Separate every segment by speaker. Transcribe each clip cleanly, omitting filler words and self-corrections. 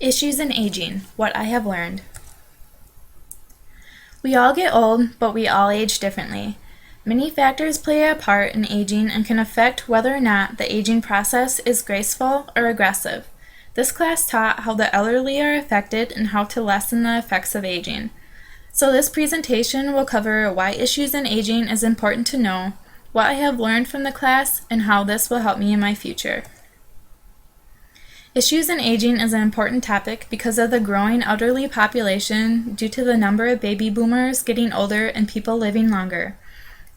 Speaker 1: Issues in aging, what I have learned. We all get old, but we all age differently. Many factors play a part in aging and can affect whether or not the aging process is graceful or aggressive. This class taught how the elderly are affected and how to lessen the effects of aging. So this presentation will cover why issues in aging is important to know, what I have learned from the class, and how this will help me in my future. Issues in aging is an important topic because of the growing elderly population due to the number of baby boomers getting older and people living longer.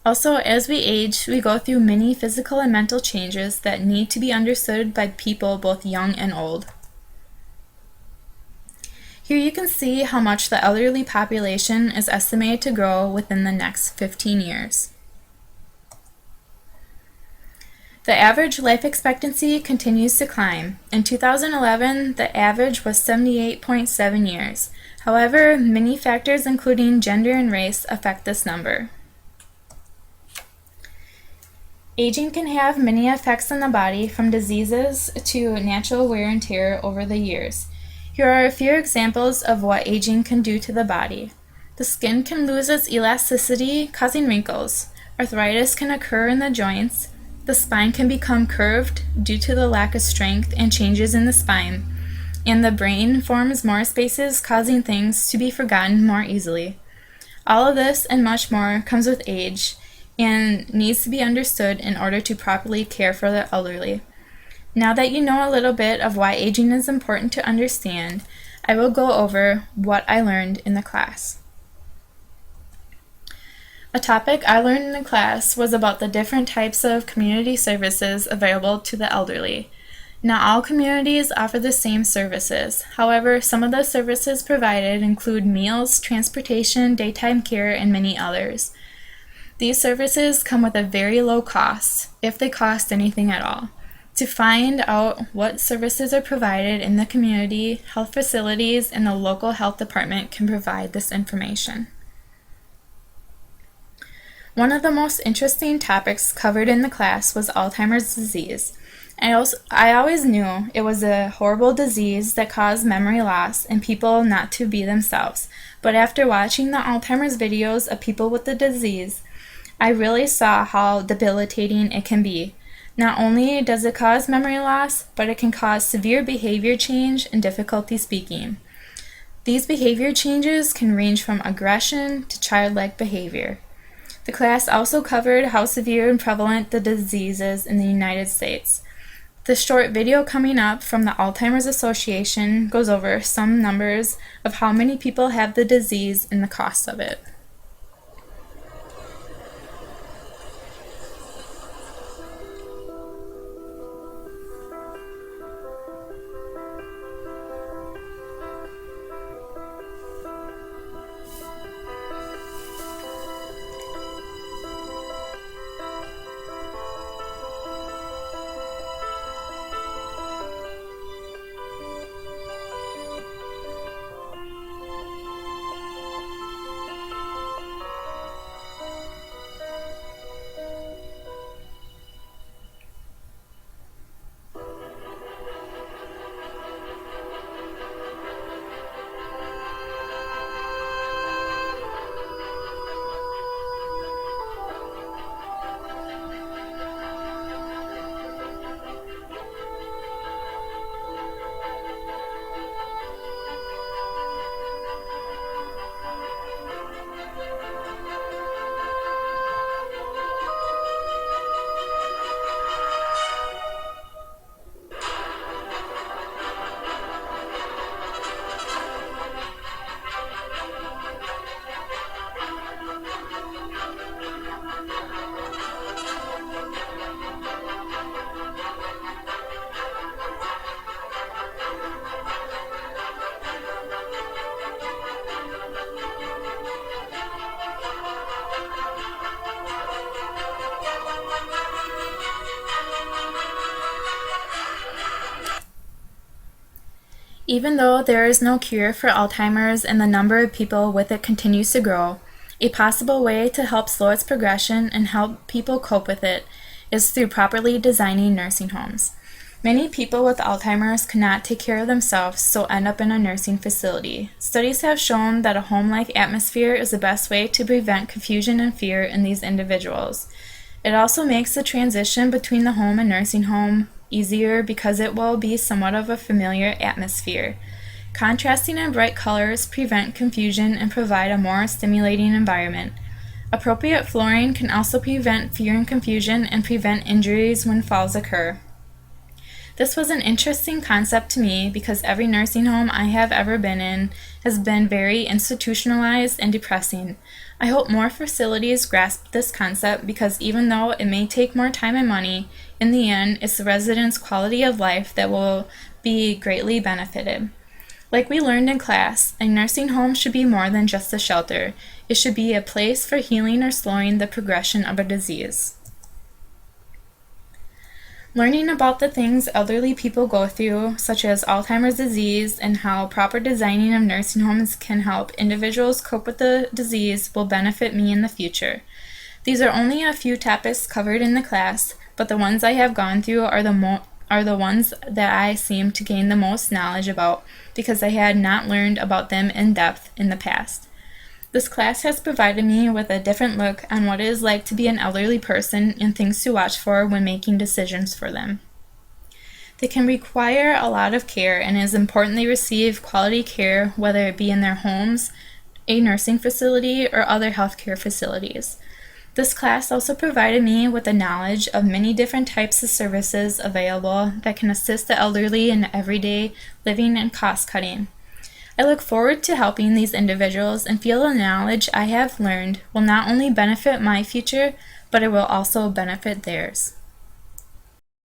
Speaker 1: Also, as we age, we go through many physical and mental changes that need to be understood by people both young and old. Here you can see how much the elderly population is estimated to grow within the next 15 years. The average life expectancy continues to climb. In 2011, the average was 78.7 years. However, many factors including gender and race affect this number. Aging can have many effects on the body, from diseases to natural wear and tear over the years. Here are a few examples of what aging can do to the body. The skin can lose its elasticity, causing wrinkles. Arthritis can occur in the joints. The spine can become curved due to the lack of strength and changes in the spine. And the brain forms more spaces, causing things to be forgotten more easily. All of this and much more comes with age and needs to be understood in order to properly care for the elderly. Now that you know a little bit of why aging is important to understand, I will go over what I learned in the class. A topic I learned in the class was about the different types of community services available to the elderly. Not all communities offer the same services. However, some of the services provided include meals, transportation, daytime care, and many others. These services come with a very low cost, if they cost anything at all. To find out what services are provided in the community, health facilities and the local health department can provide this information. One of the most interesting topics covered in the class was Alzheimer's disease. I always knew it was a horrible disease that caused memory loss and people not to be themselves. But after watching the Alzheimer's videos of people with the disease, I really saw how debilitating it can be. Not only does it cause memory loss, but it can cause severe behavior change and difficulty speaking. These behavior changes can range from aggression to childlike behavior. The class also covered how severe and prevalent the disease is in the United States. The short video coming up from the Alzheimer's Association goes over some numbers of how many people have the disease and the cost of it. Even though there is no cure for Alzheimer's and the number of people with it continues to grow, a possible way to help slow its progression and help people cope with it is through properly designing nursing homes. Many people with Alzheimer's cannot take care of themselves, so end up in a nursing facility. Studies have shown that a home-like atmosphere is the best way to prevent confusion and fear in these individuals. It also makes the transition between the home and nursing home easier because it will be somewhat of a familiar atmosphere. Contrasting and bright colors prevent confusion and provide a more stimulating environment. Appropriate flooring can also prevent fear and confusion and prevent injuries when falls occur. This was an interesting concept to me because every nursing home I have ever been in has been very institutionalized and depressing. I hope more facilities grasp this concept because even though it may take more time and money, in the end, it's the residents' quality of life that will be greatly benefited. Like we learned in class, a nursing home should be more than just a shelter. It should be a place for healing or slowing the progression of a disease. Learning about the things elderly people go through, such as Alzheimer's disease, and how proper designing of nursing homes can help individuals cope with the disease will benefit me in the future. These are only a few topics covered in the class, but the ones I have gone through are the ones that I seem to gain the most knowledge about because I had not learned about them in depth in the past. This class has provided me with a different look on what it is like to be an elderly person and things to watch for when making decisions for them. They can require a lot of care, and it is important they receive quality care, whether it be in their homes, a nursing facility, or other healthcare facilities. This class also provided me with the knowledge of many different types of services available that can assist the elderly in everyday living and cost cutting. I look forward to helping these individuals and feel the knowledge I have learned will not only benefit my future, but it will also benefit theirs.